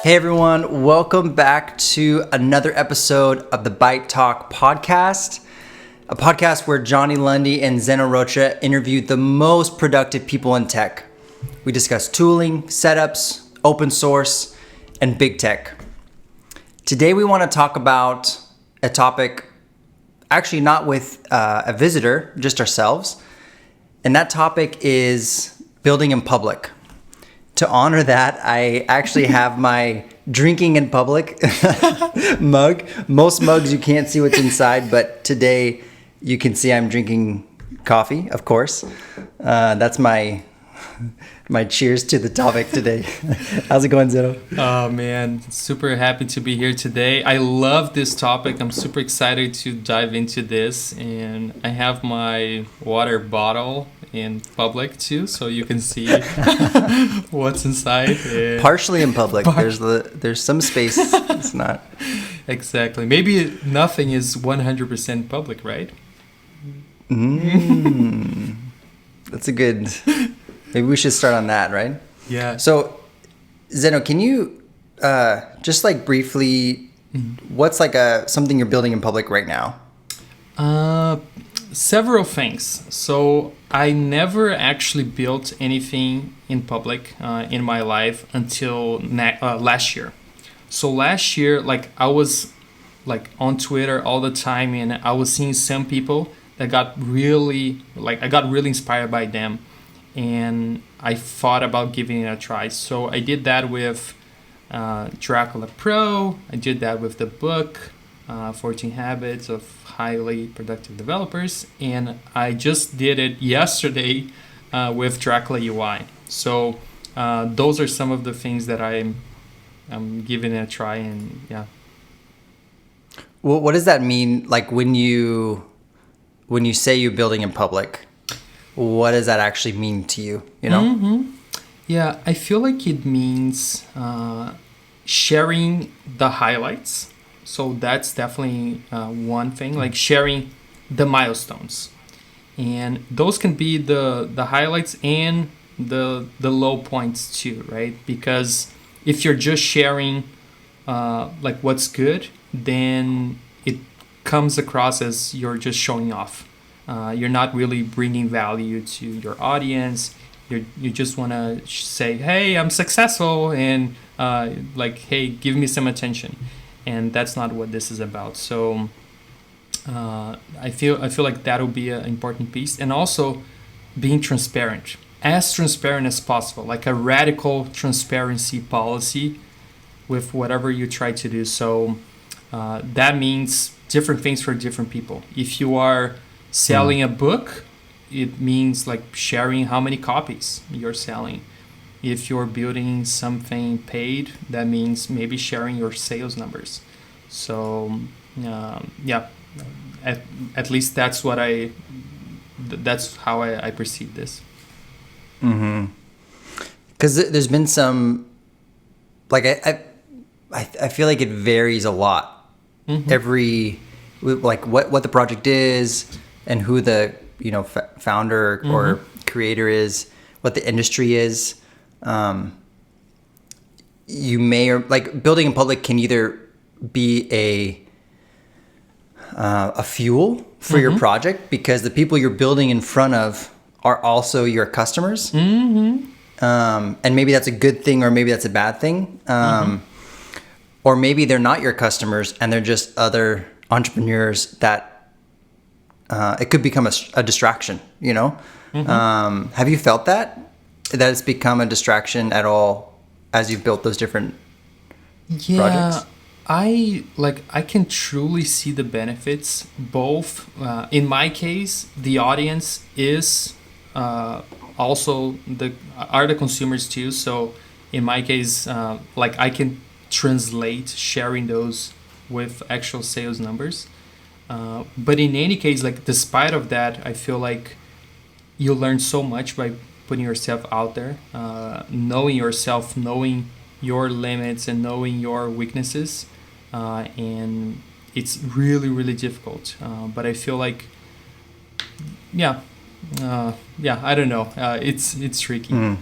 Hey everyone, welcome back to another episode of the ByteTalk podcast, a podcast where Jonni Lundy and Zeno Rocha interview the most productive people in tech. We discuss tooling, setups, open source, and big tech. Today we want to talk about a topic, actually not with a visitor, just ourselves, and that topic is building in public. To honor that, I actually have my drinking in public mug. Most mugs you can't see what's inside, but today you can see I'm drinking coffee, of course. That's my cheers to the topic today. How's it going, Zeno? Oh man, super happy to be here today. I love this topic. I'm super excited to dive into this, and I have my water bottle in public too, so you can see what's inside. Partially in public. There's some space. It's not exactly. Maybe nothing is 100% public, right? That's a good. Maybe we should start on that, right? Yeah. So, Zeno, can you just like briefly, what's like something you're building in public right now? Several things. So I never actually built anything in public in my life until last year. So last year, like I was like on Twitter all the time, and I was seeing some people that got really I got really inspired by them, and I thought about giving it a try. So I did that with Dracula PRO. I did that with the book 14 Habits of Highly Productive Developers, and I just did it yesterday with Dracula UI. So those are some of the things that I'm giving it a try, and yeah. Well, what does that mean? Like when you say you're building in public, what does that actually mean to you? You know? Mm-hmm. Yeah, I feel like it means sharing the highlights. So that's definitely one thing, like sharing the milestones, and those can be the highlights and the low points too, right? Because if you're just sharing like what's good, then it comes across as you're just showing off. You're not really bringing value to your audience. You just want to say, hey, I'm successful, and like, hey, give me some attention. And that's not what this is about. So I feel like that'll be an important piece, and also being transparent as possible, like a radical transparency policy with whatever you try to do. So that means different things for different people. If you are selling a book, it means like sharing how many copies you're selling. If you're building something paid, that means maybe sharing your sales numbers. So yeah, at least that's how I perceive this. Because there's been some, like I feel like it varies a lot. Every like what the project is and who the founder or creator is, what the industry is. You may, or like building in public can either be a fuel for your project, because the people you're building in front of are also your customers. And maybe that's a good thing, or maybe that's a bad thing. Or maybe they're not your customers and they're just other entrepreneurs that it could become a distraction, you know? Have you felt that it's become a distraction at all as you've built those different projects? I can truly see the benefits. Both in my case, the audience is also the consumers too. So in my case, like I can translate sharing those with actual sales numbers. But in any case, like despite of that, I feel like you learn so much by putting yourself out there, knowing yourself, knowing your limits, and knowing your weaknesses. And it's really, really difficult. But I feel like, I don't know. It's tricky.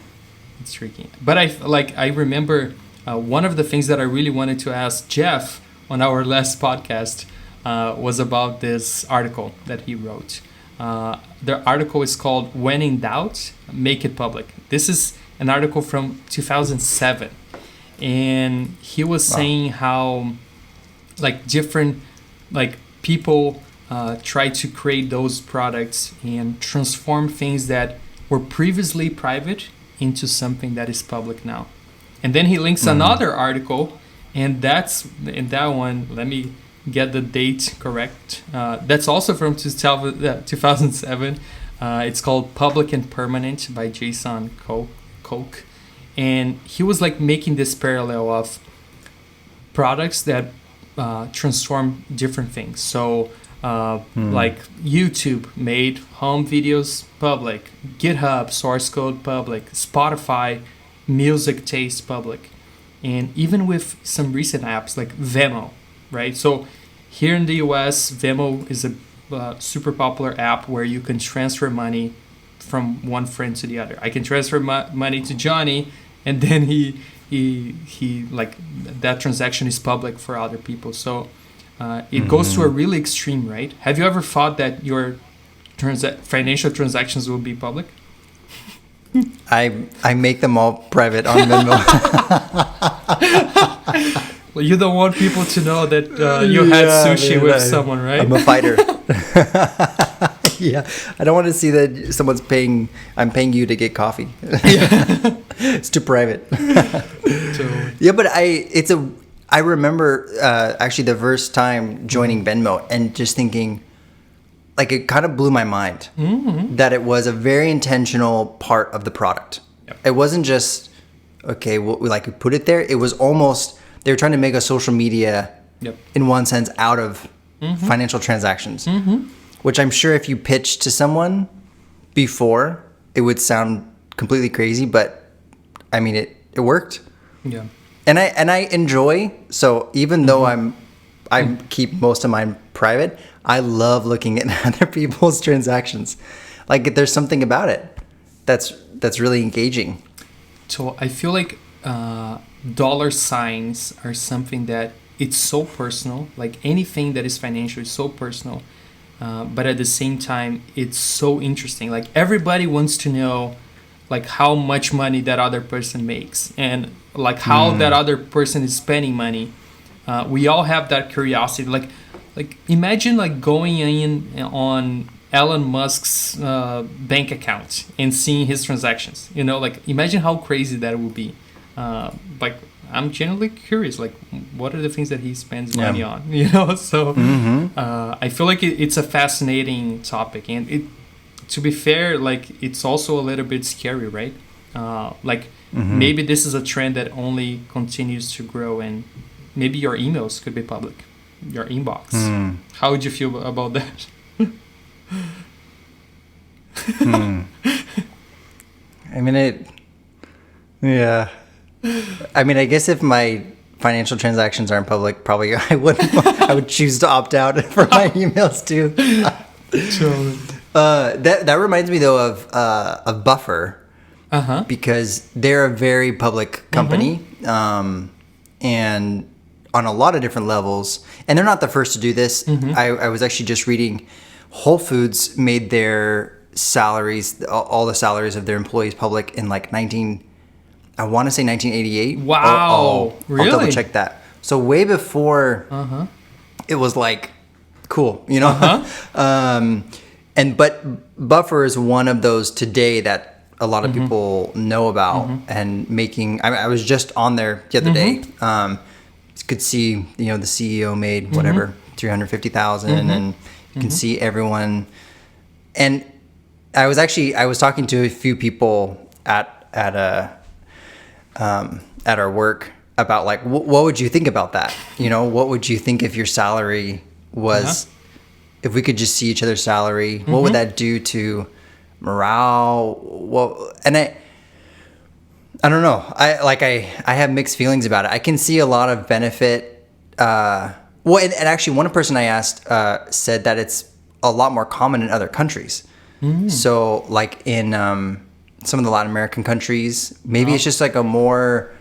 It's tricky. But I remember one of the things that I really wanted to ask Jeff on our last podcast was about this article that he wrote. The article is called "When in Doubt, Make It Public." This is an article from 2007, and he was saying how like different like people try to create those products and transform things that were previously private into something that is public now. And then he links another article, and that's in that one. Let me get the date correct. That's also from 2007. It's called "Public and Permanent" by Jason Koch, and he was like making this parallel of products that transform different things. So like YouTube made home videos public, GitHub source code public, Spotify music taste public, and even with some recent apps like Venmo, right? So here in the US, Venmo is a super popular app where you can transfer money from one friend to the other. I can transfer money to Jonni, and then he like that transaction is public for other people. So it goes to a really extreme, right? Have you ever thought that your financial transactions will be public? I make them all private on Venmo. Well, you don't want people to know that you had sushi with someone, right? I'm a fighter. Yeah, I don't want to see that someone's paying. I'm paying you to get coffee. It's too private. Yeah, but I remember actually the first time joining Venmo and just thinking, like, it kind of blew my mind that it was a very intentional part of the product. Yep. It wasn't just okay, we put it there. It was almost they were trying to make a social media, in one sense, out of financial transactions. Which I'm sure if you pitched to someone before, it would sound completely crazy, but I mean it worked. Yeah. And I enjoy, so even though I keep most of mine private, I love looking at other people's transactions. Like there's something about it that's really engaging. So I feel like dollar signs are something that it's so personal. Like anything that is financial is so personal. But at the same time, it's so interesting. Like everybody wants to know, like how much money that other person makes, and like how that other person is spending money. We all have that curiosity. Like imagine like going in on Elon Musk's bank account and seeing his transactions. You know, like imagine how crazy that would be. Like I'm genuinely curious, like what are the things that he spends money on, you know? So I feel like it's a fascinating topic, and to be fair, like it's also a little bit scary, right? Maybe this is a trend that only continues to grow, and maybe your emails could be public, your inbox. How would you feel about that? I mean, yeah. I mean, I guess if my financial transactions aren't public, probably I would choose to opt out for my emails too. That reminds me though of Buffer, because they're a very public company, and on a lot of different levels. And they're not the first to do this. I was actually just reading Whole Foods made their salaries, all the salaries of their employees public in like 1988. Wow. Really? I'll double check that. So way before it was like cool, you know? But Buffer is one of those today that a lot of people know about and making, I was just on there the other day. You could see, you know, the CEO made whatever, 350,000 and you can see everyone. And I was talking to a few people at our work about like what would you think about that, you know, what would you think if your salary was if we could just see each other's salary, what would that do to morale? And I don't know, I have mixed feelings about it. I can see a lot of benefit, and actually one person I asked said that it's a lot more common in other countries. So like in some of the Latin American countries, maybe it's just like a more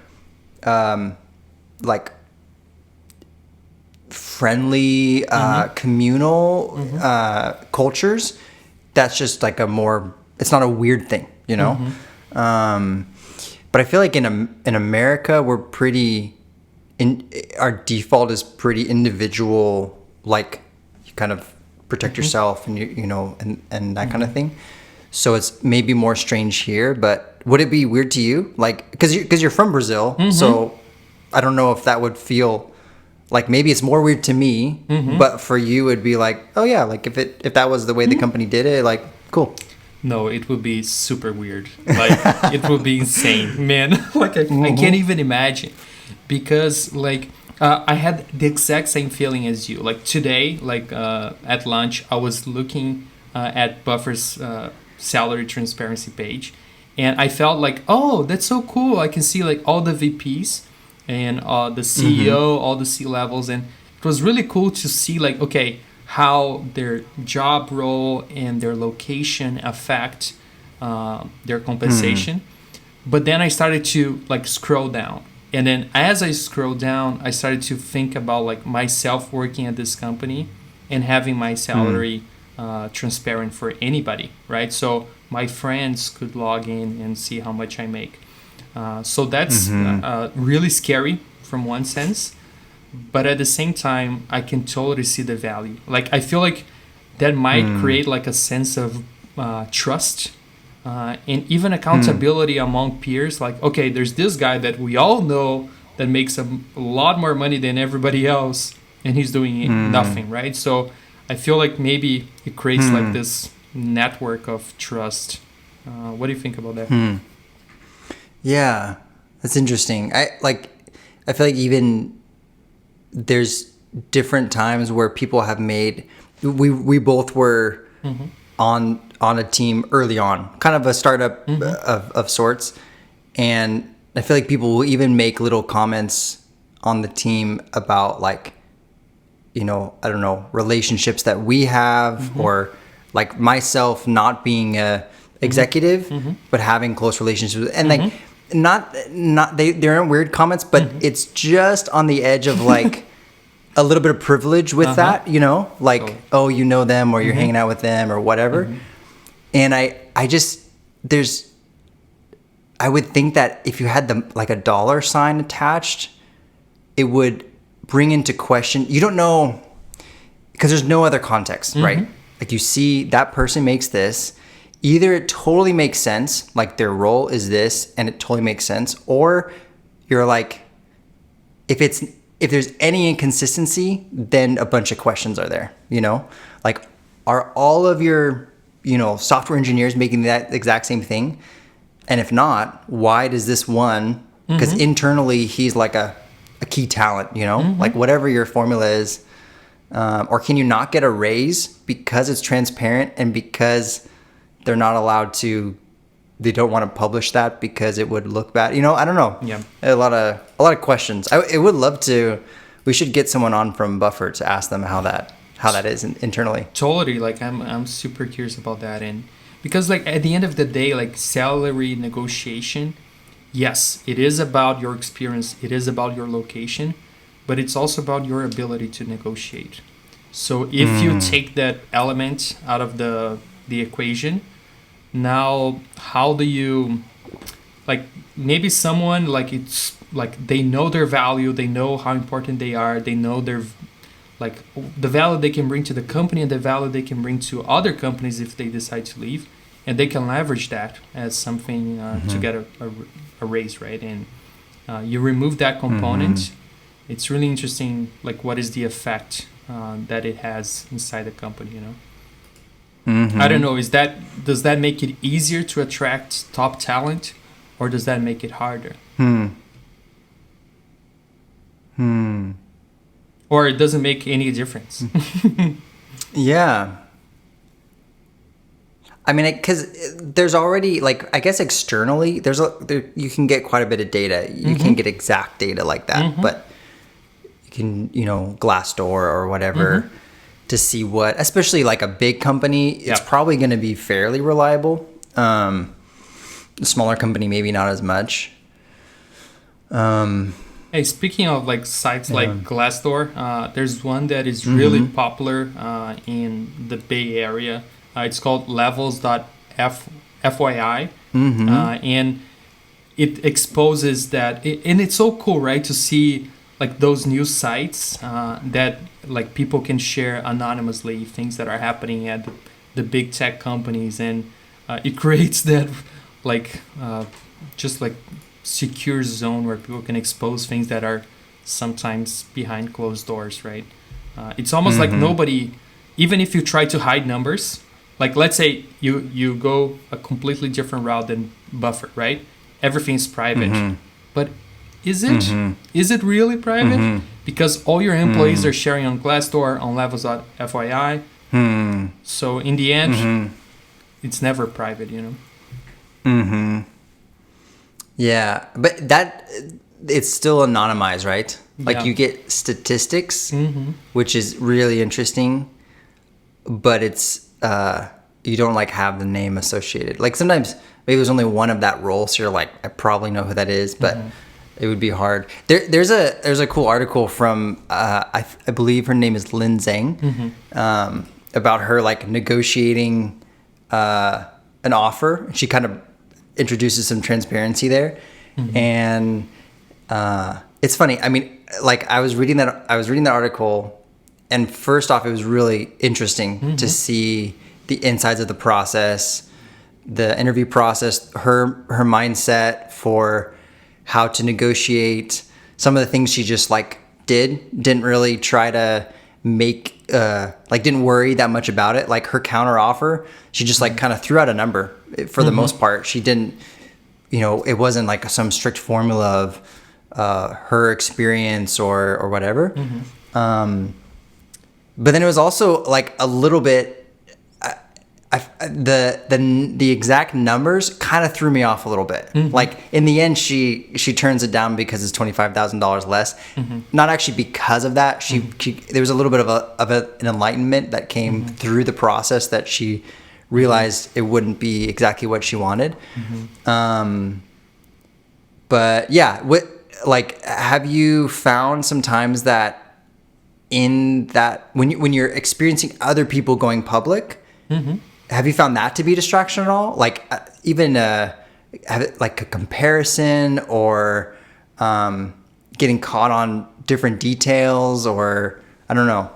like friendly, communal cultures, that's just like it's not a weird thing, you know? But I feel like in America, we're our default is pretty individual, like you kind of protect yourself and you know, and that kind of thing. So it's maybe more strange here, but would it be weird to you? Like, cause you're from Brazil. So I don't know if that would feel like, maybe it's more weird to me, but for you it'd be like, oh yeah, like if that was the way the company did it, like cool. No, it would be super weird. Like, it would be insane, man. Like, I can't even imagine. Because, like, I had the exact same feeling as you. Like, today, like, at lunch, I was looking at Buffer's salary transparency page. And I felt like, oh, that's so cool. I can see, like, all the VPs and the CEO, all the C-levels. And it was really cool to see, like, okay, how their job role and their location affect their compensation. But then I started to like scroll down. And then as I scrolled down, I started to think about like myself working at this company and having my salary transparent for anybody, right? So my friends could log in and see how much I make. So that's really scary from one sense. But at the same time, I can totally see the value. Like, I feel like that might create like a sense of trust and even accountability among peers. Like, okay, there's this guy that we all know that makes a lot more money than everybody else, and he's doing nothing, right? So I feel like maybe it creates like this network of trust. What do you think about that? Yeah, that's interesting. I feel like even there's different times where people have made, we both were on a team early on, kind of a startup of sorts, and I feel like people will even make little comments on the team about like, you know, I don't know, relationships that we have, or like myself not being a executive but having close relationships, and like not they aren't weird comments, but it's just on the edge of like a little bit of privilege with that, you know, like, oh, you know them, or you're hanging out with them or whatever. And I just, I would think that if you had like a dollar sign attached, it would bring into question, you don't know, because there's no other context, right? Like, you see that person makes this, either it totally makes sense, like their role is this and it totally makes sense, or you're like, if there's any inconsistency, then a bunch of questions are there, you know? Like, are all of your, you know, software engineers making that exact same thing? And if not, why does this one, because internally he's like a key talent, you know? Like, whatever your formula is, or can you not get a raise because it's transparent and because they're not allowed to, they don't want to publish that because it would look bad, you know? I don't know. Yeah, a lot of questions. I would love to. We should get someone on from Buffer to ask them how that is internally. totally. Like, I'm super curious about that. And because like at the end of the day, like salary negotiation, yes, it is about your experience, it is about your location, but it's also about your ability to negotiate. So if you take that element out of the equation, now how do you, like, maybe someone, like, it's like they know their value, they know how important they are, they know their, like, the value they can bring to the company and the value they can bring to other companies if they decide to leave, and they can leverage that as something to get a raise, right? And you remove that component, it's really interesting, like, what is the effect that it has inside the company, you know? I don't know, does that make it easier to attract top talent, or does that make it harder? Or it doesn't make any difference? Yeah. I mean, because there's already, like, I guess externally, you can get quite a bit of data. You can get exact data like that, but you can, you know, Glassdoor or whatever, to see what, especially like a big company, it's probably going to be fairly reliable. A smaller company, maybe not as much. Hey, speaking of like sites like Glassdoor, there's one that is really popular in the Bay Area. It's called Levels.fyi, and it exposes that, and it's so cool, right, to see like those news sites that like people can share anonymously things that are happening at the big tech companies, and it creates that like just like secure zone where people can expose things that are sometimes behind closed doors, right? It's almost like nobody, even if you try to hide numbers, like let's say you go a completely different route than Buffer, right? Everything's private, but is it really private? Because all your employees are sharing on Glassdoor, on Levels.fyi. So in the end, it's never private, you know. Yeah, but that it's still anonymized, right? Like you get statistics, which is really interesting, but it's you don't like have the name associated. Like sometimes maybe there's only one of that role, so you're like, I probably know who that is, but it would be hard. There's a cool article from I believe her name is Lin Zhang, about her like negotiating an offer. She kind of introduces some transparency there, and it's funny. I mean, like I was reading that article, and first off, it was really interesting to see the insides of the process, the interview process, her mindset for how to negotiate. Some of the things she just like didn't really try to make like didn't worry that much about it. Like her counter offer, she just like kind of threw out a number. For the most part, she didn't, you know, it wasn't like some strict formula of her experience or whatever. But then it was also like a little bit, the exact numbers kind of threw me off a little bit. Like in the end, she turns it down because it's $25,000 less. Not actually because of that. She there was a little bit of an enlightenment that came through the process, that she realized it wouldn't be exactly what she wanted. But yeah, like have you found sometimes that in that when you're experiencing other people going public, have you found that to be a distraction at all? Like even have it like a comparison, or getting caught on different details, or I don't know.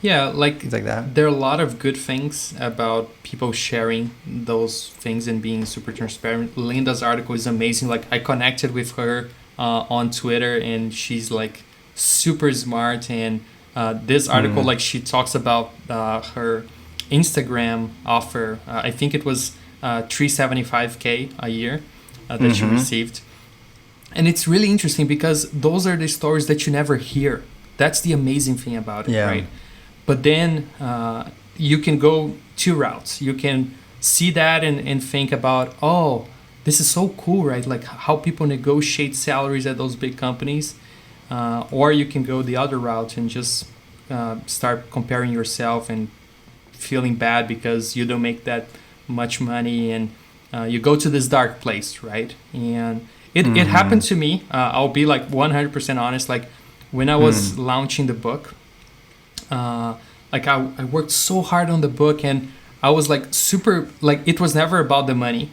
Yeah, like things like that. There are a lot of good things about people sharing those things and being super transparent. Linda's article is amazing. Like I connected with her on Twitter, and she's like super smart. And this article, like she talks about her Instagram offer. I think it was $375K a year that she received. And it's really interesting because those are the stories that you never hear. That's the amazing thing about it, right? But then you can go two routes. You can see that and think about, oh, this is so cool, right? Like how people negotiate salaries at those big companies. Or you can go the other route and just start comparing yourself and feeling bad because you don't make that much money, and you go to this dark place, right? And it happened to me. I'll be like 100% honest. Like when I was launching the book, like I worked so hard on the book, and I was like super, like it was never about the money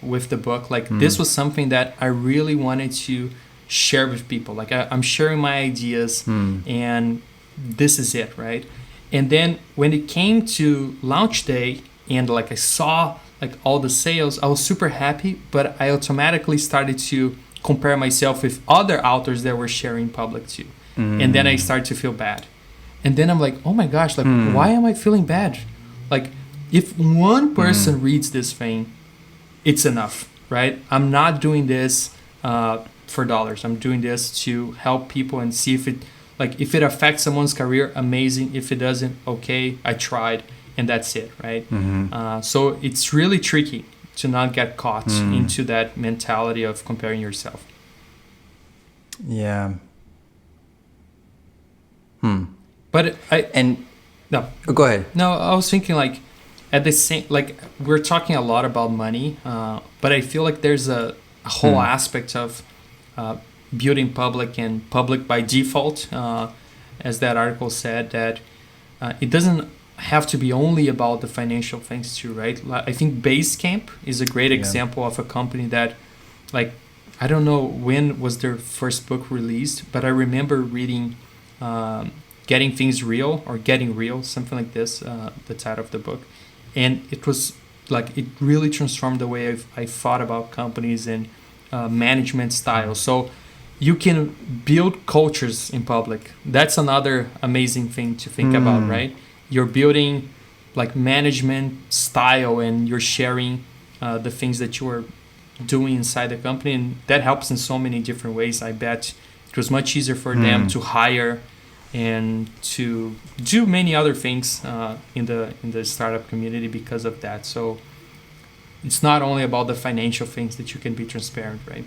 with the book. Like this was something that I really wanted to share with people. Like I'm sharing my ideas, and this is it, right? And then when it came to launch day, and like I saw like all the sales, I was super happy, but I automatically started to compare myself with other authors that were sharing public too. And then I started to feel bad. And then I'm like, oh my gosh, like why am I feeling bad? Like if one person reads this thing, it's enough, right? I'm not doing this for dollars. I'm doing this to help people and see if it affects someone's career, amazing. If it doesn't, okay, I tried, and that's it, right? So it's really tricky to not get caught into that mentality of comparing yourself. Yeah. But go ahead. No, I was thinking like at the same, like we're talking a lot about money, but I feel like there's a whole aspect of built in public and public by default, as that article said, that it doesn't have to be only about the financial things too, right? I think Basecamp is a great example of a company that, like, I don't know when was their first book released, but I remember reading Getting Things Real or Getting Real, something like this, the title of the book. And it was like, it really transformed the way I thought about companies and management style. So you can build cultures in public. That's another amazing thing to think about, right? You're building like management style and you're sharing the things that you are doing inside the company, and that helps in so many different ways. I bet it was much easier for them to hire and to do many other things in the startup community because of that. So it's not only about the financial things that you can be transparent, right?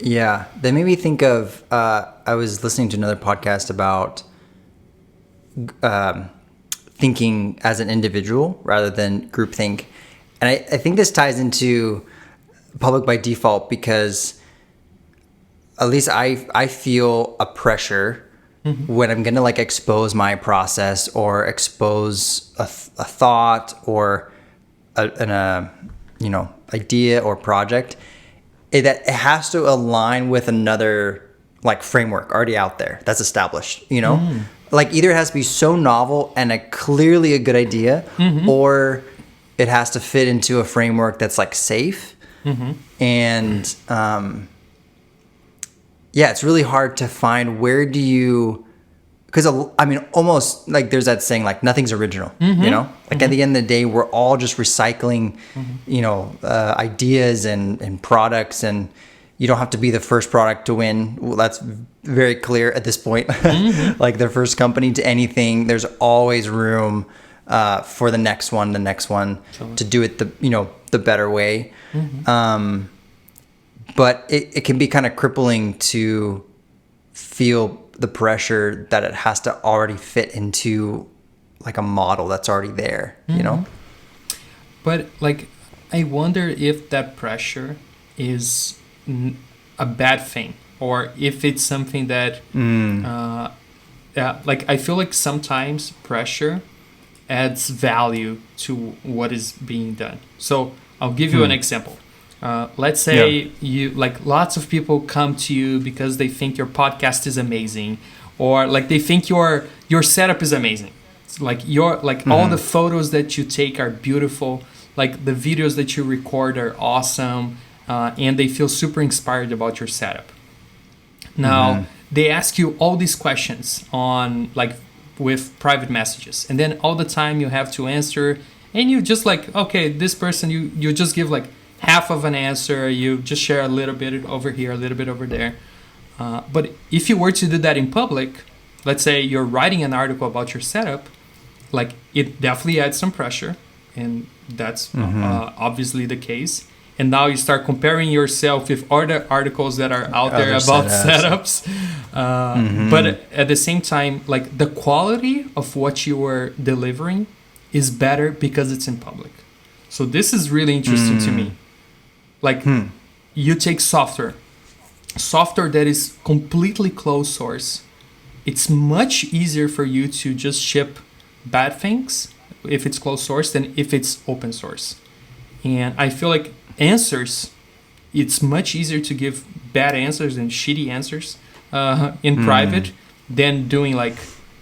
Yeah, that made me think of, I was listening to another podcast about thinking as an individual rather than groupthink. And I think this ties into public by default because at least I feel a pressure when I'm going to like expose my process or expose a thought or an idea or project, that it has to align with another like framework already out there that's established, like either it has to be so novel and clearly a good idea, or it has to fit into a framework that's like safe. And it's really hard to find where do you, because I mean, almost like there's that saying like nothing's original, like at the end of the day, we're all just recycling, ideas and products, and you don't have to be the first product to win. Well, that's very clear at this point. Like the first company to anything, there's always room for the next one to do it the better way. But it can be kind of crippling to feel the pressure that it has to already fit into like a model that's already there, But like, I wonder if that pressure is a bad thing, or if it's something that, like I feel like sometimes pressure adds value to what is being done. So I'll give you an example. Let's say you like lots of people come to you because they think your podcast is amazing, or like they think your setup is amazing. It's like all the photos that you take are beautiful, like the videos that you record are awesome, and they feel super inspired about your setup. Now they ask you all these questions on like with private messages, and then all the time you have to answer, and you just like, okay, this person, you just give like half of an answer, you just share a little bit over here, a little bit over there. But if you were to do that in public, let's say you're writing an article about your setup, like it definitely adds some pressure, and that's obviously the case. And now you start comparing yourself with other articles that are out there about setups. But at the same time, like the quality of what you are delivering is better because it's in public. So this is really interesting to me. Like you take software that is completely closed source. It's much easier for you to just ship bad things if it's closed source than if it's open source. And I feel like answers, it's much easier to give bad answers and shitty answers in private than doing like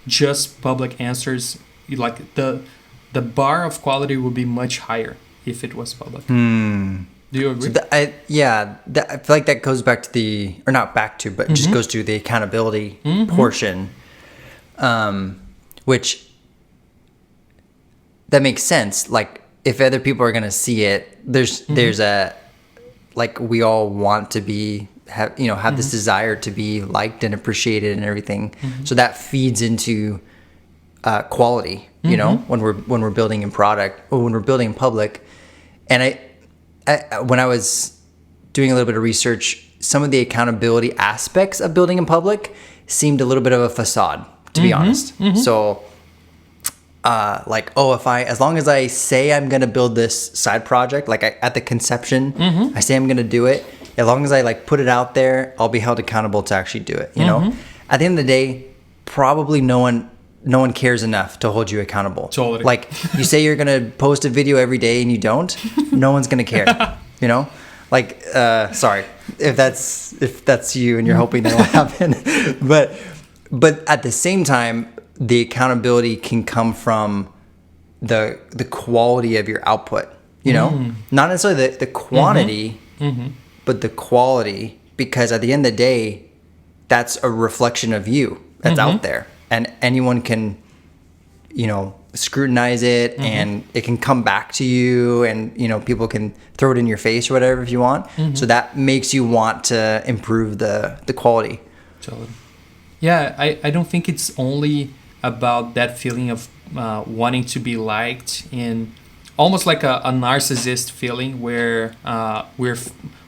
just public answers. Like the bar of quality would be much higher if it was public. Do you agree? So I feel like that goes back to just goes to the accountability portion, which that makes sense. Like if other people are going to see it, there's a, like we all want to have this desire to be liked and appreciated and everything. So that feeds into quality, when we're building in product or when we're building in public. And I when I was doing a little bit of research, some of the accountability aspects of building in public seemed a little bit of a facade, to be honest. So like, oh, as long as I say I'm gonna build this side project, like at the conception, I say I'm gonna do it. As long as I like put it out there, I'll be held accountable to actually do it. You know, at the end of the day, probably no one cares enough to hold you accountable. Totally. Like you say you're gonna post a video every day and you don't, no one's gonna care. You know, like sorry if that's you and you're hoping that'll happen, but at the same time, the accountability can come from the quality of your output. You know, not necessarily the quantity, but the quality, because at the end of the day, that's a reflection of you that's out there, and anyone can, you know, scrutinize it, and it can come back to you, and you know, people can throw it in your face or whatever if you want. So that makes you want to improve the quality. Totally. Yeah, I don't think it's only about that feeling of wanting to be liked, and almost like a narcissist feeling where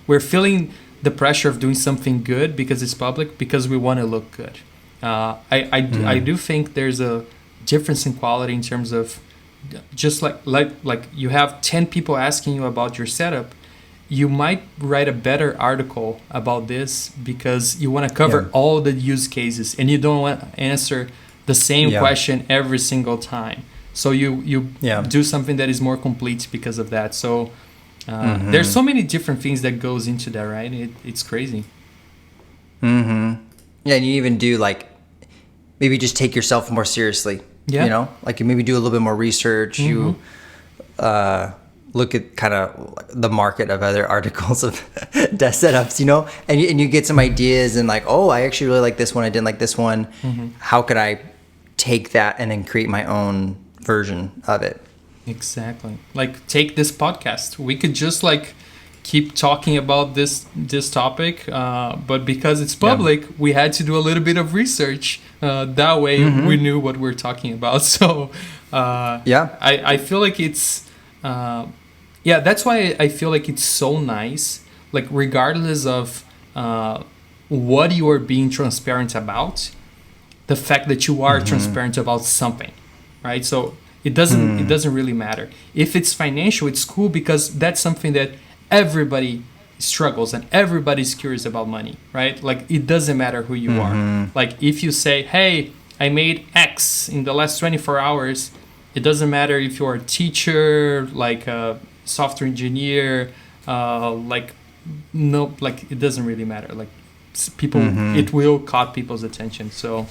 we're feeling the pressure of doing something good because it's public, because we want to look good. I do think there's a difference in quality in terms of just like you have 10 people asking you about your setup, you might write a better article about this because you want to cover all the use cases, and you don't want to answer the same question every single time. So you do something that is more complete because of that. So there's so many different things that goes into that, right? It's crazy. Yeah, and you even do like maybe just take yourself more seriously. You know, like you maybe do a little bit more research. You look at kind of the market of other articles of desk setups, you know, and you get some ideas, and like, oh, I actually really like this one. I didn't like this one. How could I take that and then create my own version of it? Exactly. Like take this podcast. We could just like keep talking about this topic, but because it's public, we had to do a little bit of research. That way we knew what we're talking about. So I feel like it's that's why I feel like it's so nice, like regardless of what you are being transparent about, the fact that you are transparent about something, right? So it doesn't really matter. If it's financial, it's cool because that's something that everybody struggles and everybody's curious about money, right? Like it doesn't matter who you are. Like if you say, hey, I made X in the last 24 hours, it doesn't matter if you're a teacher, like a software engineer, it doesn't really matter. Like people, it will caught people's attention. So,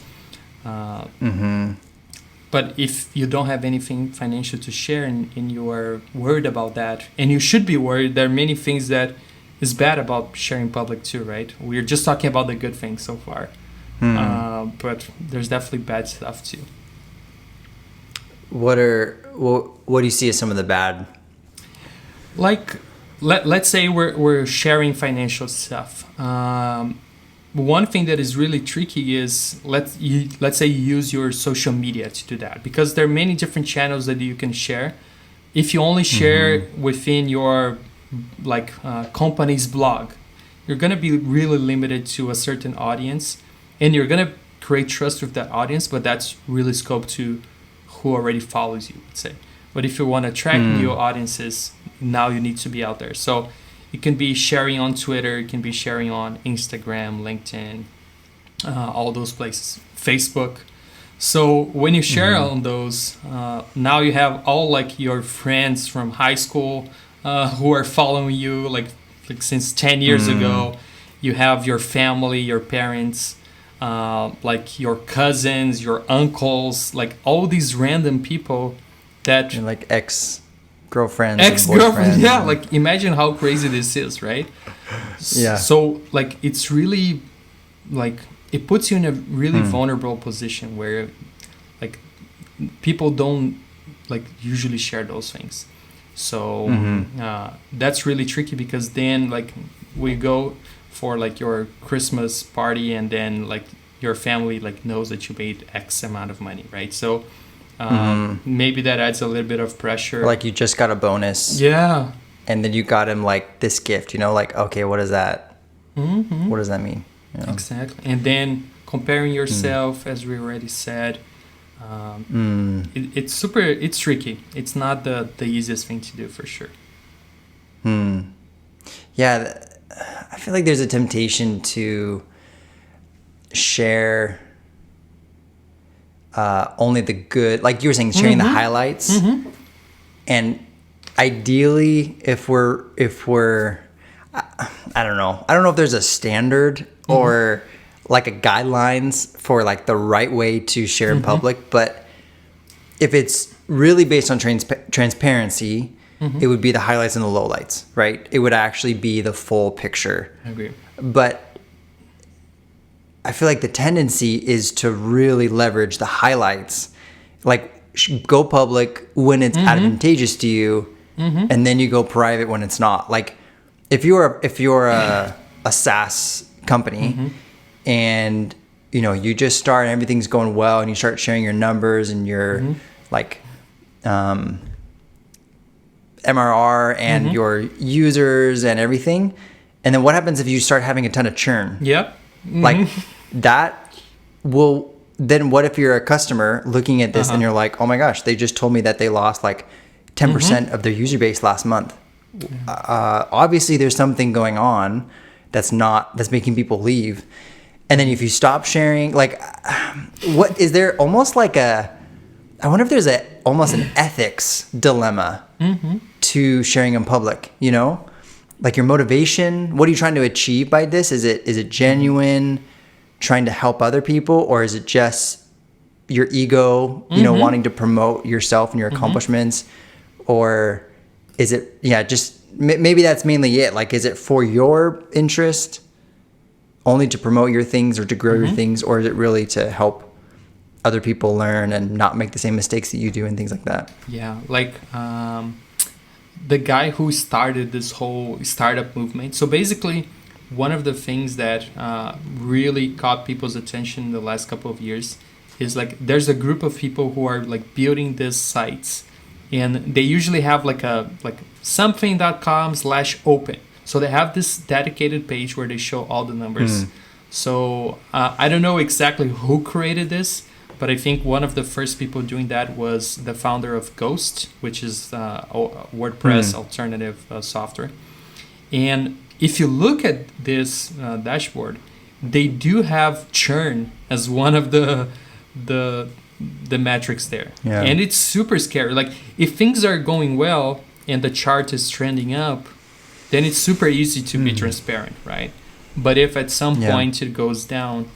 but if you don't have anything financial to share and you are worried about that, and you should be worried, there are many things that is bad about sharing public too, right? We're just talking about the good things so far. But there's definitely bad stuff too. What do you see as some of the bad? Like, let's say we're sharing financial stuff. One thing that is really tricky is let's say you use your social media to do that, because there are many different channels that you can share. If you only share within your company's blog, you're gonna be really limited to a certain audience, and you're gonna create trust with that audience, but that's really scoped to who already follows you, let's say. But if you want to attract new audiences, now you need to be out there. So it can be sharing on Twitter, it can be sharing on Instagram, LinkedIn, all those places, Facebook. So when you share on those, now you have all like your friends from high school who are following you like since 10 years ago. You have your family, your parents, like your cousins, your uncles, like all these random people that... And like ex-girlfriends. Ex-girlfriends, yeah. Like imagine how crazy this is, right? Yeah. So like it's really like it puts you in a really vulnerable position where like people don't like usually share those things. So that's really tricky, because then like we go for like your Christmas party and then like your family like knows that you made X amount of money, right? So maybe that adds a little bit of pressure. Or like you just got a bonus. Yeah. And then you got him like this gift, you know, like, okay, what is that? What does that mean? You know? Exactly. And then comparing yourself, as we already said, It's tricky. It's not the easiest thing to do for sure. Yeah, I feel like there's a temptation to share only the good, like you were saying, sharing the highlights. And ideally, if we're I don't know if there's a standard or like a guidelines for like the right way to share in public, but if it's really based on transparency, it would be the highlights and the lowlights, right? It would actually be the full picture. I agree. But I feel like the tendency is to really leverage the highlights, like go public when it's advantageous to you, and then you go private when it's not. Like if you're a SaaS company and you just start and everything's going well and you start sharing your numbers and your like MRR and your users and everything, and then what happens if you start having a ton of churn? Yep. Like that will then what if you're a customer looking at this and you're like, oh my gosh, they just told me that they lost like 10% of their user base last month. Obviously there's something going on that's making people leave. And then if you stop sharing, like what is there almost like I wonder if there's almost an ethics dilemma to sharing in public, like your motivation, what are you trying to achieve by this? Is it genuine trying to help other people, or is it just your ego, wanting to promote yourself and your accomplishments? Or is it, just maybe that's mainly it. Like, is it for your interest only to promote your things or to grow your things, or is it really to help other people learn and not make the same mistakes that you do and things like that? Yeah, like the guy who started this whole startup movement. So basically, one of the things that really caught people's attention in the last couple of years is like there's a group of people who are like building these sites, and they usually have like something.com/open. So they have this dedicated page where they show all the numbers. So I don't know exactly who created this, but I think one of the first people doing that was the founder of Ghost, which is a WordPress alternative software. And if you look at this dashboard, they do have churn as one of the metrics there. Yeah. And it's super scary. Like if things are going well and the chart is trending up, then it's super easy to be transparent, right? But if at some point it goes down,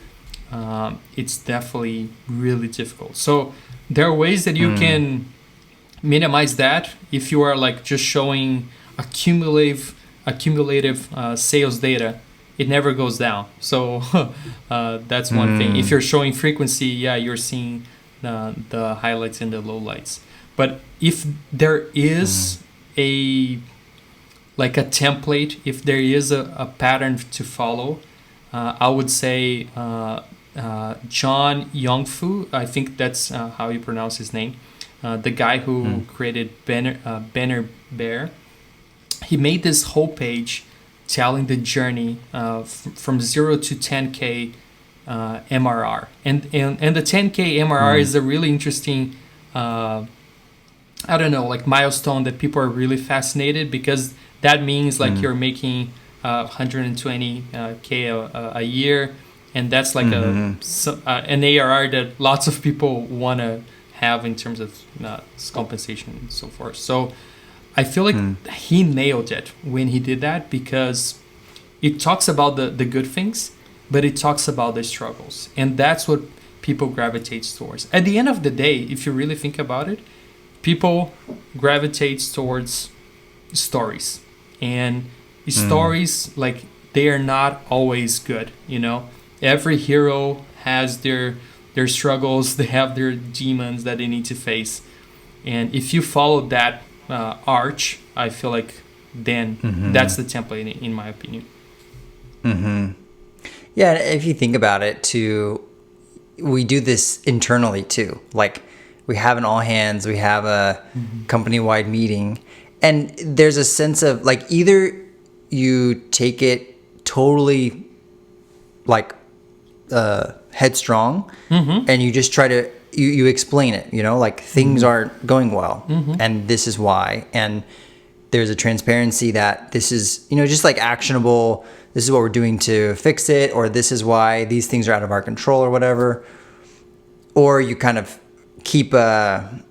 it's definitely really difficult. So there are ways that you can minimize that if you are like just showing accumulative sales data. It never goes down. So that's one thing. If you're showing frequency, you're seeing the highlights and the lowlights. But if there is a template, if there is a pattern to follow, I would say Yongfook, I think that's how you pronounce his name, the guy who created Bannerbear. He made this whole page telling the journey from 0 to 10K MRR. And the 10K MRR is a really interesting, milestone that people are really fascinated, because that means like you're making 120K a year. And that's like an ARR that lots of people want to have in terms of compensation and so forth. So I feel like he nailed it when he did that, because it talks about the good things, but it talks about the struggles. And that's what people gravitate towards. At the end of the day, if you really think about it, people gravitate towards stories. And stories, like, they are not always good, Every hero has their struggles. They have their demons that they need to face. And if you follow that arch, I feel like then that's the template, in my opinion. Yeah, if you think about it too, we do this internally too. Like we have an all hands, we have a company-wide meeting, and there's a sense of like either you take it totally like headstrong and you just try to you explain it, like things aren't going well and this is why. And there's a transparency that this is, just like actionable. This is what we're doing to fix it, or this is why these things are out of our control or whatever. Or you kind of keep a,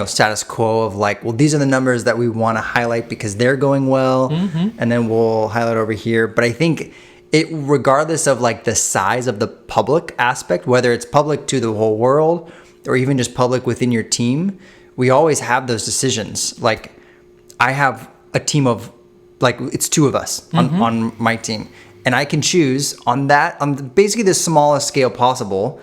status quo of like, well, these are the numbers that we want to highlight because they're going well. And then we'll highlight over here. But I think regardless of like the size of the public aspect, whether it's public to the whole world or even just public within your team, we always have those decisions. Like I have a team of like, it's 2 of us on my team, and I can choose on basically the smallest scale possible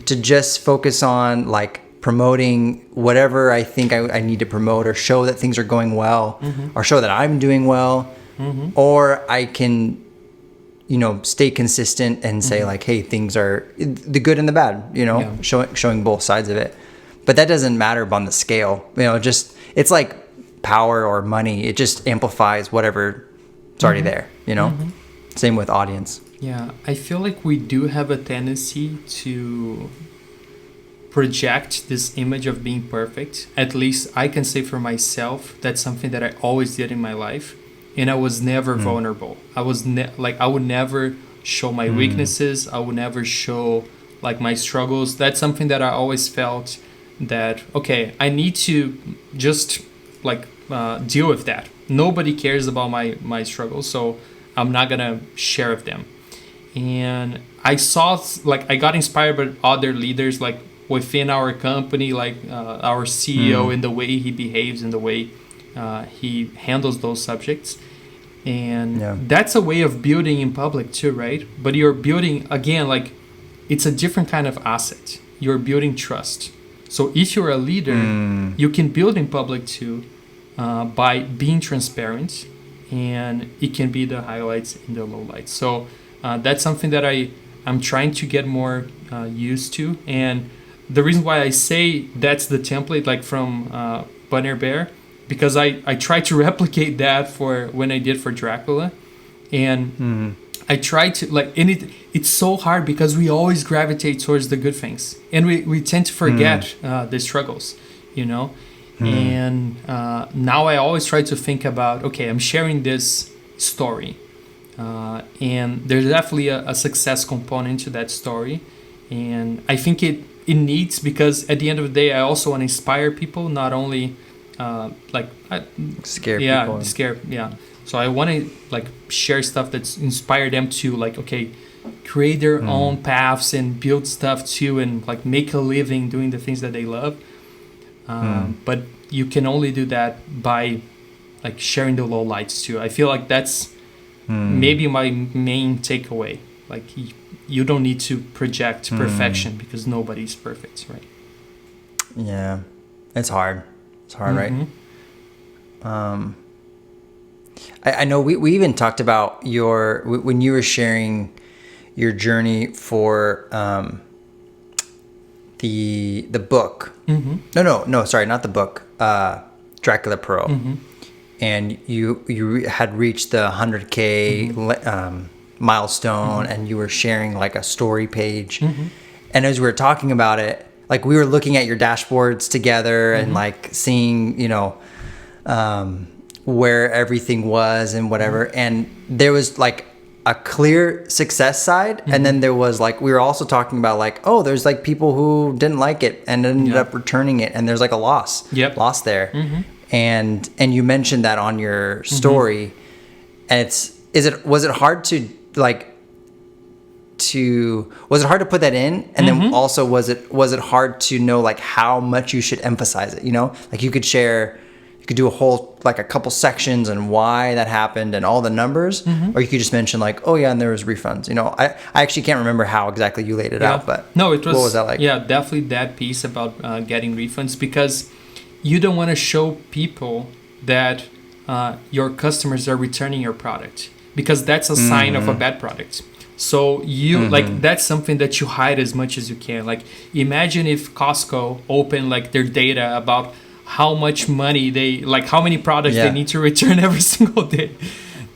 to just focus on like promoting whatever I think I need to promote, or show that things are going well, or show that I'm doing well, or I can stay consistent and say like, hey, things are the good and the bad, showing both sides of it. But that doesn't matter on the scale, just, it's like power or money. It just amplifies whatever's already there, Same with audience. Yeah, I feel like we do have a tendency to project this image of being perfect. At least I can say for myself, that's something that I always did in my life. And I was never vulnerable. I was I would never show my weaknesses. I would never show like my struggles. That's something that I always felt that, okay, I need to just like deal with that. Nobody cares about my struggles, so I'm not gonna share with them. And I saw like I got inspired by other leaders like within our company, like our CEO in the way he behaves, in the way he handles those subjects. And that's a way of building in public too, right? But you're building, again, like it's a different kind of asset. You're building trust. So if you're a leader, you can build in public too by being transparent, and it can be the highlights and the lowlights. So that's something that I'm trying to get more used to. And the reason why I say that's the template, like from Bannerbear, because I tried to replicate that for when I did for Dracula, and I tried to like, and it's so hard because we always gravitate towards the good things, and we tend to forget the struggles, And now I always try to think about, okay, I'm sharing this story, and there's definitely a success component to that story, and I think it needs, because at the end of the day, I also want to inspire people, not only scare people. So I want to like share stuff that's inspire them to like, okay, create their own paths and build stuff too, and like make a living doing the things that they love. But you can only do that by like sharing the lowlights too. I feel like that's maybe my main takeaway. Like you don't need to project perfection because nobody's perfect, right? Yeah, it's hard. It's hard, right? I know we even talked about when you were sharing your journey for the book. No, sorry, not the book. Dracula PRO. And you had reached the 100K milestone, and you were sharing like a story page. And as we were talking about it, like we were looking at your dashboards together and like seeing, where everything was and whatever. And there was like a clear success side. And then there was like, we were also talking about like, oh, there's like people who didn't like it and ended up returning it. And there's like a loss there. And you mentioned that on your story. And was it hard to like, was it hard to put that in? And then also was it hard to know like how much you should emphasize it, like you could do a whole like a couple sections and why that happened and all the numbers, or you could just mention like, oh yeah, and there was refunds. I actually can't remember how exactly you laid it out, but no, it was, what was that like? Yeah, definitely that piece about getting refunds, because you don't want to show people that your customers are returning your product, because that's a sign of a bad product. So you like, that's something that you hide as much as you can. Like imagine if Costco opened like their data about how much money how many products they need to return every single day.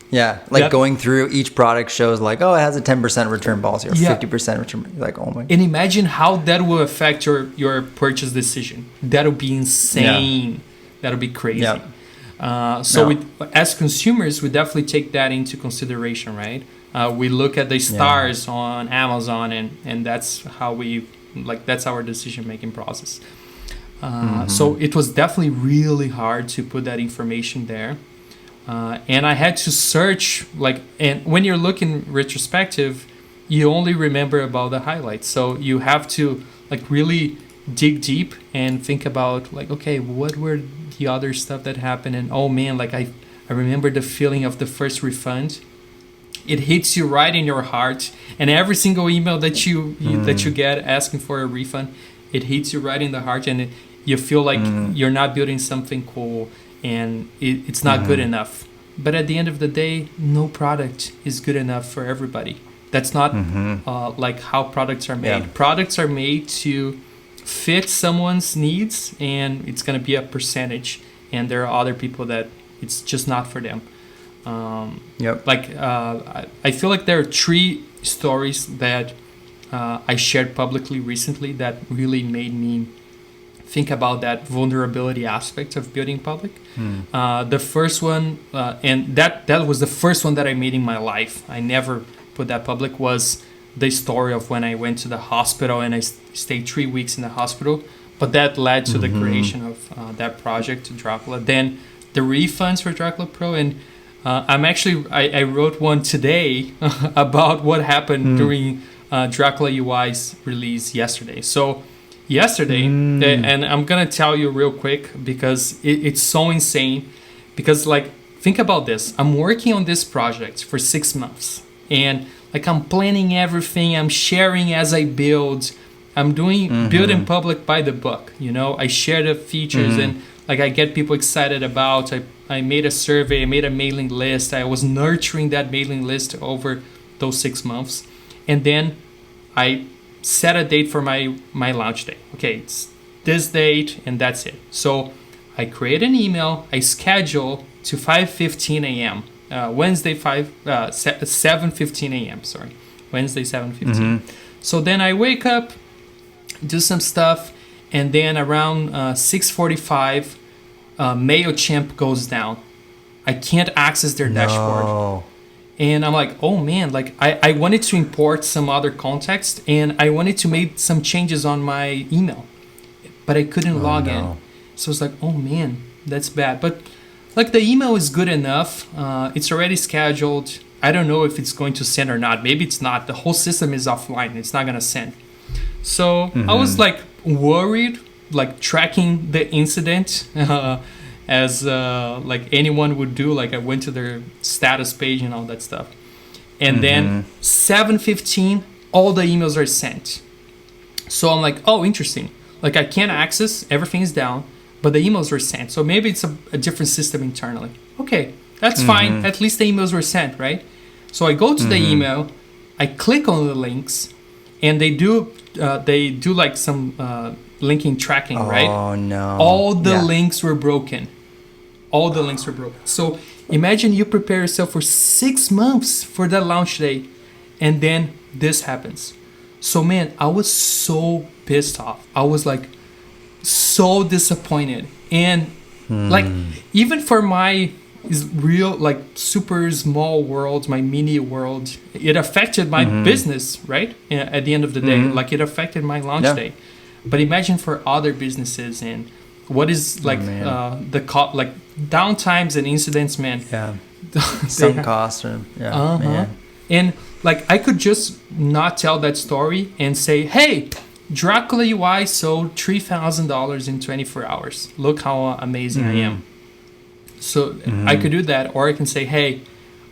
Yeah, like going through each product shows like, oh, it has a 10% return policy or 50% return. Like, oh my. And imagine how that will affect your purchase decision. That'll be insane. Yeah. That'll be crazy. Yeah. As consumers, we definitely take that into consideration, right? We look at the stars on Amazon, and that's how that's our decision making process. So it was definitely really hard to put that information there. And I had to search, and when you're looking retrospective, you only remember about the highlights. So you have to really dig deep and think about okay, what were the other stuff that happened? And oh man, I remember the feeling of the first refund. It hits you right in your heart, and every single email that you get asking for a refund, it hits you right in the heart, and you feel like you're not building something cool. And it's not good enough. But at the end of the day, no product is good enough for everybody. That's not how products are made. Yeah. Products are made to fit someone's needs, and it's going to be a percentage. And there are other people that it's just not for them. I feel like there are 3 stories that I shared publicly recently that really made me think about that vulnerability aspect of building public. The first one, and that was the first one that I made in my life. I never put that public, was the story of when I went to the hospital and I stayed 3 weeks in the hospital. But that led to the creation of that project, Dracula. Then the refunds for Dracula Pro. And I wrote one today about what happened during Dracula UI's release yesterday. So yesterday, and I'm gonna tell you real quick because it's so insane. Because think about this: I'm working on this project for 6 months, and I'm planning everything. I'm sharing as I build. I'm doing building public by the book. I share the features and I get people excited about. I made a survey. I made a mailing list. I was nurturing that mailing list over those 6 months, and then I set a date for my launch day. Okay, it's this date and that's it. So I create an email, I schedule to 5:15 a.m. Wednesday 7:15 a.m. Sorry, Wednesday 7:15. So then I wake up, do some stuff, and then around 6:45, MailChimp goes down. I can't access their dashboard. And I'm like, oh man, I wanted to import some other context, and I wanted to make some changes on my email, but I couldn't log in. So it's like, oh man, that's bad. But the email is good enough. It's already scheduled. I don't know if it's going to send or not. Maybe it's not. The whole system is offline. It's not going to send. So I was worried, tracking the incident. As anyone would do. I went to their status page and all that stuff, and then 7:15 all the emails are sent. So I'm like, oh, interesting. I can't access, everything is down, but the emails were sent. So maybe it's a different system internally. Okay, that's fine. At least the emails were sent, right? So I go to the email, I click on the links, and they do some linking tracking, right? Oh no! All the links were broken. All the links were broken. So imagine you prepare yourself for 6 months for that launch day, and then this happens. So man, I was so pissed off. I was so disappointed, and even for my real super small world, my mini world, it affected my business, right? At the end of the day, it affected my launch day. But imagine for other businesses, and what is downtimes and incidents, man. Yeah. Some cost. Man. And I could just not tell that story and say, hey, Dracula UI sold $3,000 in 24 hours. Look how amazing I am. So I could do that, or I can say, hey,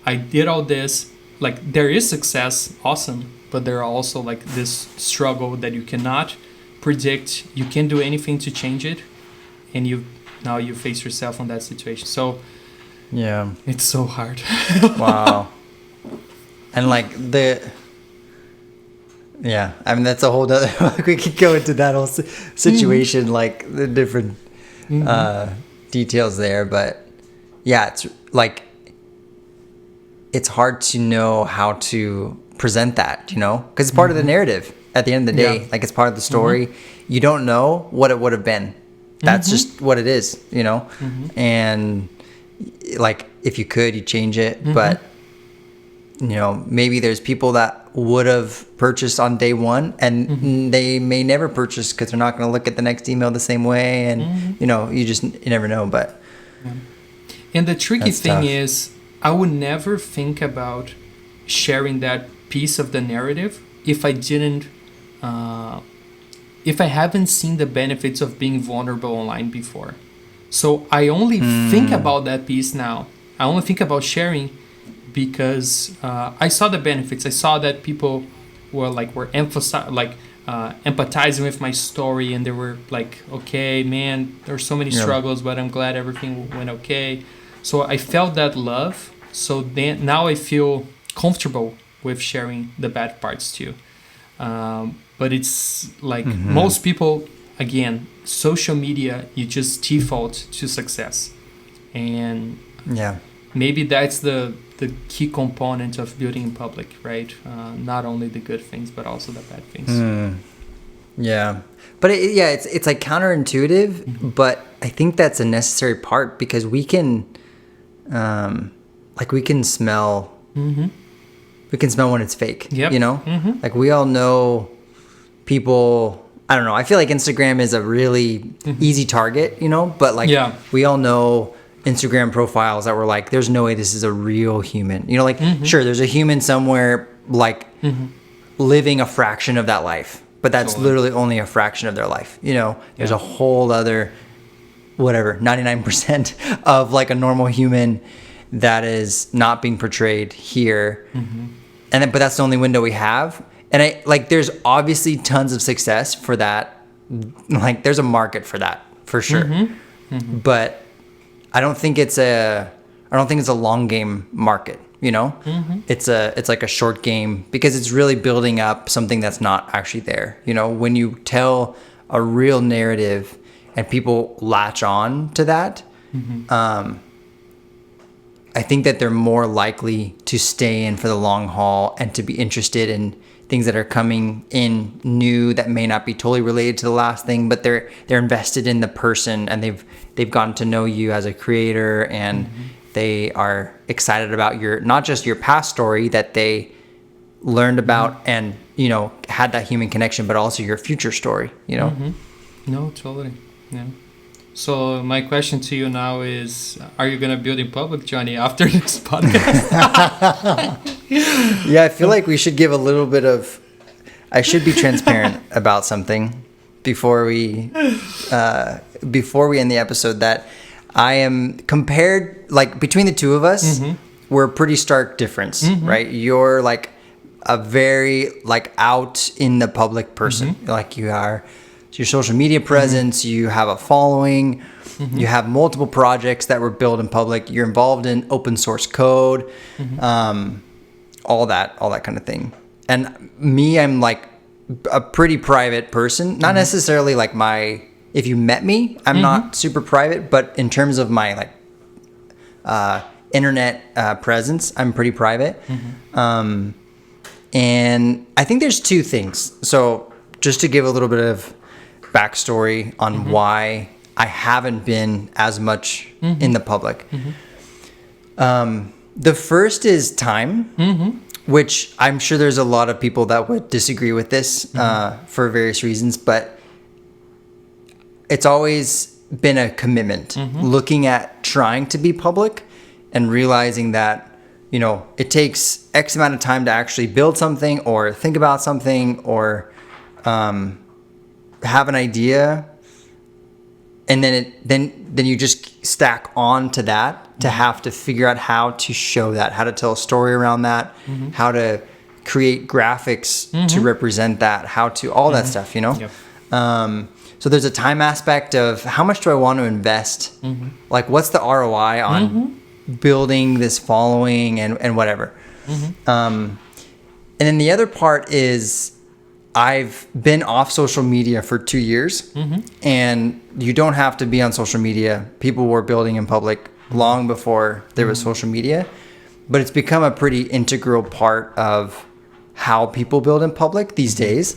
I did all this. There is success, awesome, but there are also this struggle that you cannot predict. You can't do anything to change it, and now you face yourself on that situation. So yeah, it's so hard. Wow. And that's a whole other we could go into that whole situation, the different details there, but yeah, it's it's hard to know how to present that, because it's part of the narrative at the end of the day. Yeah. Like, it's part of the story. You don't know what it would have been. That's just what it is, and like, if you could, you change it, but maybe there's people that would have purchased on day one, and they may never purchase because they're not going to look at the next email the same way, and you never know. But and the tricky thing tough. is, I would never think about sharing that piece of the narrative if I didn't, if I haven't seen the benefits of being vulnerable online before. So I only think about that piece now. I only think about sharing because I saw the benefits. I saw that people were empathizing with my story, and they were like, okay, man, there's so many struggles, but I'm glad everything went okay. So I felt that love. So then now I feel comfortable with sharing the bad parts too. But it's like most people, again, social media, you just default to success. And maybe that's the key component of building in public, right? Not only the good things, but also the bad things. Yeah. But it's like counterintuitive, but I think that's a necessary part, because we can, we can smell, we can smell when it's fake, like, we all know people. I don't know. I feel like Instagram is a really easy target, but we all know Instagram profiles that were like, there's no way this is a real human, sure, there's a human somewhere, living a fraction of that life, but that's literally only a fraction of their life. There's a whole other, 99% of like a normal human that is not being portrayed here. But that's the only window we have. And there's obviously tons of success for that. Like, there's a market for that, for sure. But I don't think it's a long game market, It's like a short game, because it's really building up something that's not actually there. When you tell a real narrative and people latch on to that, I think that they're more likely to stay in for the long haul and to be interested in things that are coming in new that may not be totally related to the last thing, but they're invested in the person, and they've gotten to know you as a creator, and they are excited about not just your past story that they learned about and had that human connection, but also your future story. No, totally. Yeah. So my question to you now is, are you going to build in public, Jonni, after this podcast? Yeah, I feel like we should give a little bit of... I should be transparent about something before we end the episode, that I am compared... Like, between the two of us, we're a pretty stark difference, right? You're like a very out in the public person. Like, you are... your social media presence, you have a following, you have multiple projects that were built in public, you're involved in open source code, all that kind of thing. And me, I'm like a pretty private person, not necessarily like if you met me, I'm not super private, but in terms of my internet presence, I'm pretty private. And I think there's two things. So just to give a little bit of backstory on why I haven't been as much in the public. The first is time, which I'm sure there's a lot of people that would disagree with this for various reasons, but it's always been a commitment, looking at trying to be public and realizing that, it takes X amount of time to actually build something or think about something or have an idea, and then you just stack on to that to have to figure out how to show that, how to tell a story around that, how to create graphics to represent that, how to all that stuff, Yep. So there's a time aspect of how much do I want to invest, like what's the ROI on building this following and whatever. And then the other part is I've been off social media for 2 years, and you don't have to be on social media. People were building in public long before there was social media. but it's become a pretty integral part of how people build in public these days.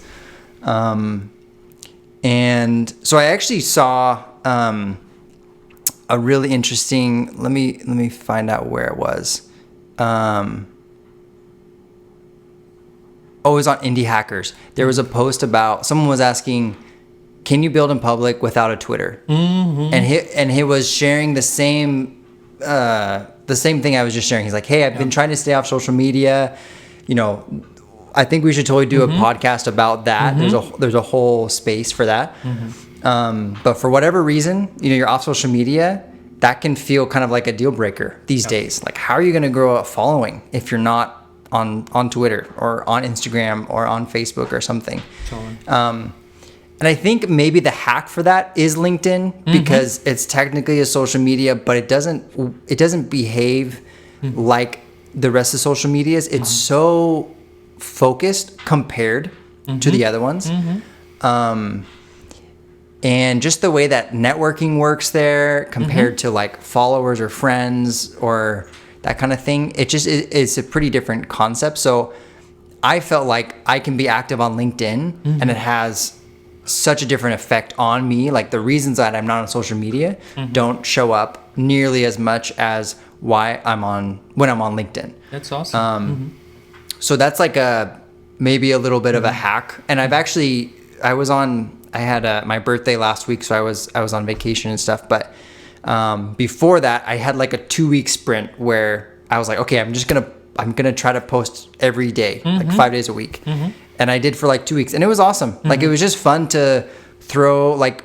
And so I actually saw a really interesting. Let me find out where it was. It was on Indie Hackers. There was a post about someone was asking, "Can you build in public without a Twitter?" Mm-hmm. And he was sharing the same thing I was just sharing. He's like, "Hey, I've been trying to stay off social media. You know, I think we should totally do a podcast about that. There's a whole space for that. But for whatever reason, you're off social media. That can feel kind of like a deal breaker these days. Like, how are you going to grow a following if you're not on Twitter or on Instagram or on Facebook or something?" Totally. And I think maybe the hack for that is LinkedIn, because it's technically a social media, but it doesn't behave like the rest of social medias. It's so focused compared to the other ones. And just the way that networking works there compared to like followers or friends or that kind of thing, it's a pretty different concept. So I felt like I can be active on LinkedIn and it has such a different effect on me. Like the reasons that I'm not on social media don't show up nearly as much as when I'm on LinkedIn. That's awesome. So that's like maybe a little bit of a hack. And I had my birthday last week, so I was on vacation and stuff. But before that, I had like a 2-week sprint where I was like, okay, I'm gonna try to post every day, like 5 days a week. And I did for like 2 weeks, and it was awesome. Like it was just fun to throw like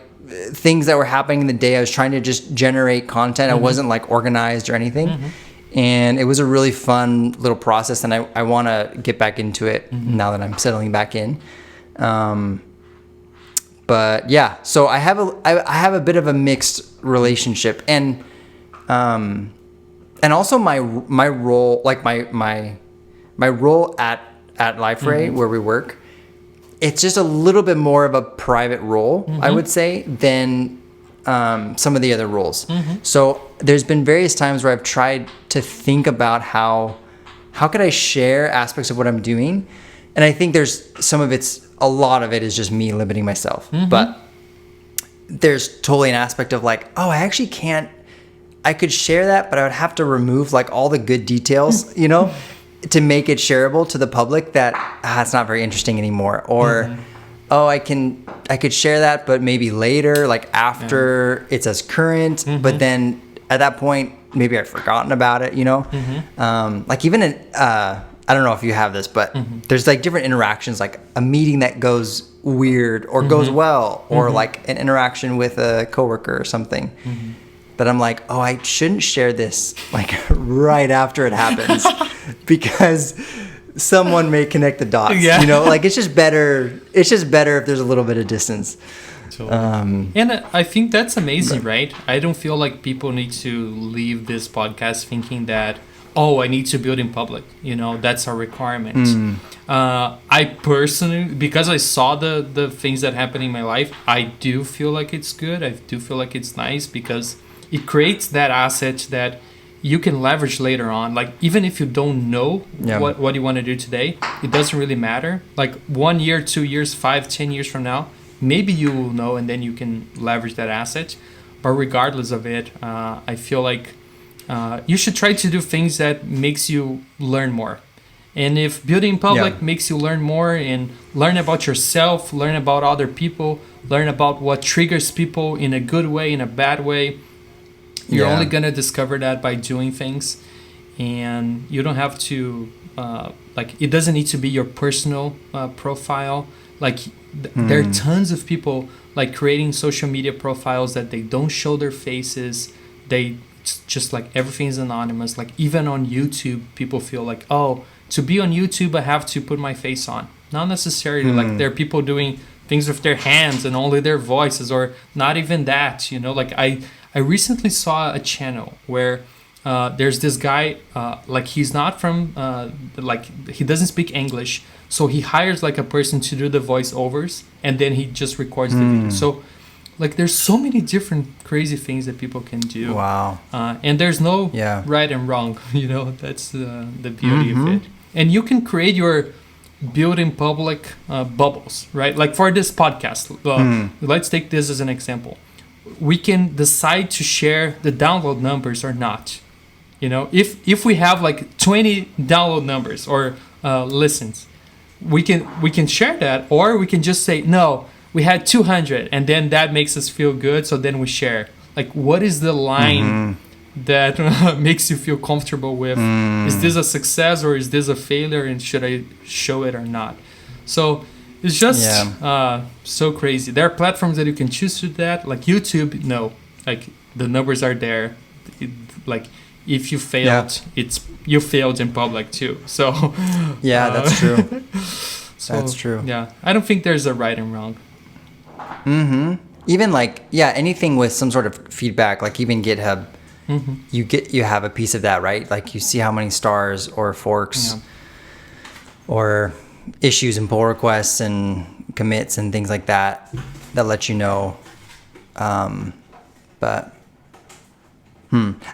things that were happening in the day. I was trying to just generate content. I wasn't like organized or anything. And it was a really fun little process, and I want to get back into it now that I'm settling back in. But yeah, so I have a bit of a mixed relationship, and also my role, like my role at LifeRay where we work, it's just a little bit more of a private role, I would say, than some of the other roles. So there's been various times where I've tried to think about how could I share aspects of what I'm doing, and I think a lot of it is just me limiting myself. But there's totally an aspect of like, oh, I could share that, but I would have to remove like all the good details, to make it shareable to the public that it's not very interesting anymore. Or, oh, I could share that, but maybe later, like after it's as current, but then at that point, maybe I've forgotten about it, like even I don't know if you have this, but there's like different interactions, like a meeting that goes weird or goes well, or like an interaction with a coworker or something that I'm like, oh, I shouldn't share this like right after it happens because someone may connect the dots, like it's just better if there's a little bit of distance. Totally. And I think that's amazing, right? I don't feel like people need to leave this podcast thinking that, oh, I need to build in public. That's a requirement. I personally, because I saw the things that happen in my life, I do feel like it's good. I do feel like it's nice because it creates that asset that you can leverage later on. Like, even if you don't know what you want to do today, it doesn't really matter. Like 1 year, 2 years, 5, 10 years from now, maybe you will know, and then you can leverage that asset. But regardless of it, I feel like you should try to do things that makes you learn more. And if building in public makes you learn more and learn about yourself, learn about other people, learn about what triggers people in a good way, in a bad way, you're only going to discover that by doing things. And you don't have to, it doesn't need to be your personal profile. Like there are tons of people like creating social media profiles that they don't show their faces. It's just like everything's anonymous. Like even on YouTube, people feel like, oh, to be on YouTube, I have to put my face on. Not necessarily. Like there are people doing things with their hands and only their voices, or not even that. Like I recently saw a channel where there's this guy, like he's not from, he doesn't speak English. So he hires like a person to do the voiceovers, and then he just records the video. So like there's so many different crazy things that people can do. Wow. And there's no Yeah. right and wrong. That's the beauty of it. And you can create your build in public bubbles, right? Like for this podcast, let's take this as an example. We can decide to share the download numbers or not. If we have like 20 download numbers or listens, we can share that, or we can just say no, we had 200, and then that makes us feel good, so then we share. Like, what is the line that makes you feel comfortable with? Is this a success or is this a failure, and should I show it or not? So it's just so crazy. There are platforms that you can choose to do that, like YouTube. No, like the numbers are there. Like if you failed, you failed in public too. So that's true. That's true. Yeah, I don't think there's a right and wrong. Even like anything with some sort of feedback, like even GitHub, you have a piece of that, right? Like you see how many stars or forks or issues and pull requests and commits and things like that let you know. But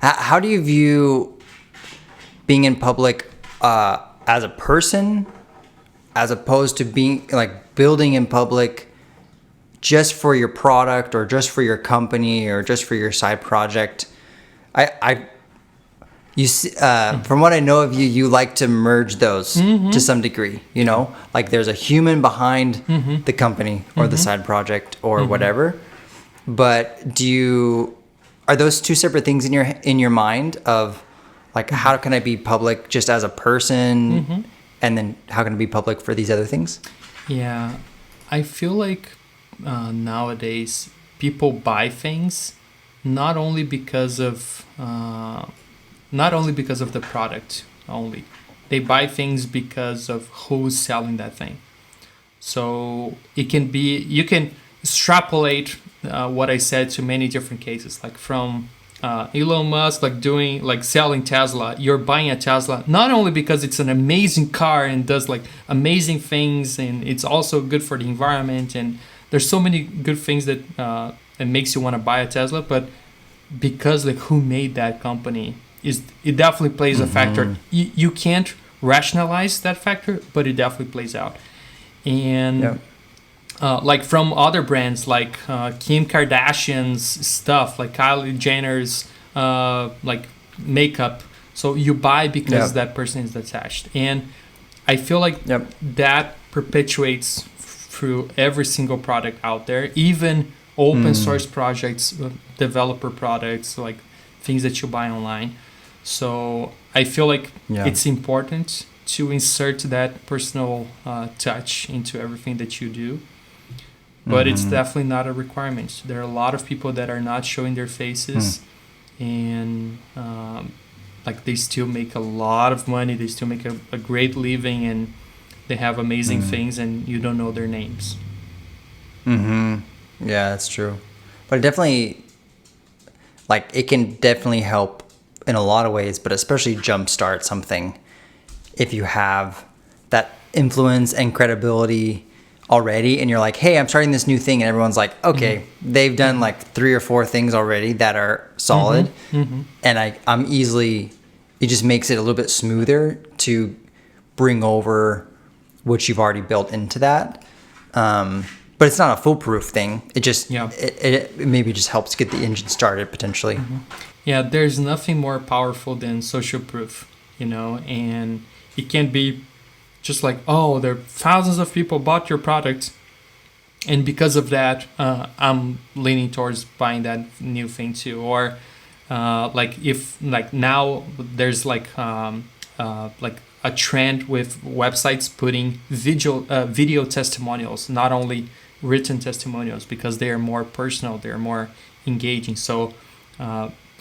how do you view being in public as a person, as opposed to being like building in public just for your product or just for your company or just for your side project? You see, from what I know of you, you like to merge those to some degree. Like there's a human behind the company or the side project or whatever. But are those two separate things in your mind of like how can I be public just as a person, and then how can I be public for these other things? Yeah, I feel like nowadays people buy things not only because of the product only. They buy things because of who's selling that thing. So you can extrapolate what I said to many different cases, like from Elon Musk, like selling Tesla. You're buying a Tesla not only because it's an amazing car and does like amazing things, and it's also good for the environment, and there's so many good things that it makes you want to buy a Tesla, but because like who made that company, it definitely plays a factor. You can't rationalize that factor, but it definitely plays out. And like from other brands, like Kim Kardashian's stuff, like Kylie Jenner's like makeup. So you buy because that person is attached, and I feel like that perpetuates through every single product out there, even open source projects, developer products, like things that you buy online. So I feel like it's important to insert that personal touch into everything that you do. But it's definitely not a requirement. There are a lot of people that are not showing their faces, and like they still make a lot of money. They still make a great living, and they have amazing things, and you don't know their names. Yeah, that's true. But it can definitely help in a lot of ways, but especially jumpstart something if you have that influence and credibility already, and you're like, hey, I'm starting this new thing, and everyone's like, okay, they've done like 3 or 4 things already that are solid, and it just makes it a little bit smoother to bring over what you've already built into that. But it's not a foolproof thing. It just it maybe just helps get the engine started potentially. Yeah, there's nothing more powerful than social proof, and it can be just like, oh, there are thousands of people bought your product, and because of that, I'm leaning towards buying that new thing too. Or like if like now there's like a trend with websites putting video testimonials, not only written testimonials, because they are more personal, they're more engaging. So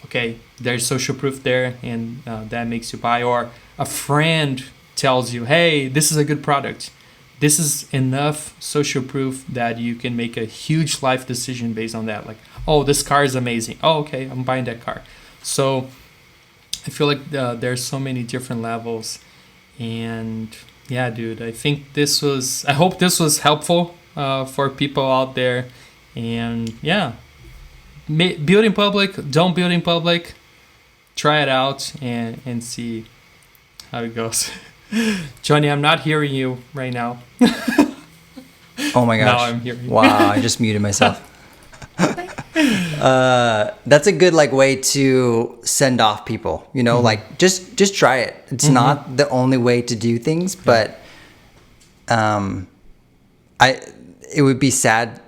okay, there's social proof there, and that makes you buy. Or a friend tells you, hey, this is a good product. This is enough social proof that you can make a huge life decision based on that. Like, oh, this car is amazing. Oh, okay, I'm buying that car. So I feel like there's so many different levels. And yeah, dude, I hope this was helpful for people out there. And yeah, build in public, don't build in public, try it out and see how it goes. Jonni, I'm not hearing you right now. Oh my gosh. Now I'm hearing you. Wow, I just muted myself. That's a good like way to send off people, you know, like just try it. It's not the only way to do things, but it would be sad,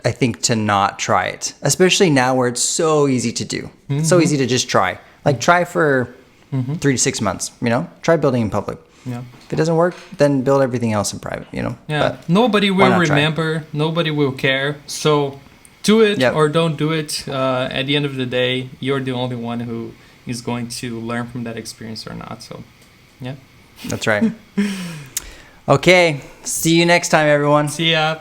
I think, to not try it, especially now where it's so easy to do. It's so easy to just try. Like try for 3 to 6 months, you know, try building in public. Yeah. If it doesn't work, then build everything else in private, you know. Yeah. But nobody why will not try? remember. Nobody will care. So do it or don't do it. At the end of the day, you're the only one who is going to learn from that experience or not. So, yeah. That's right. Okay. See you next time, everyone. See ya.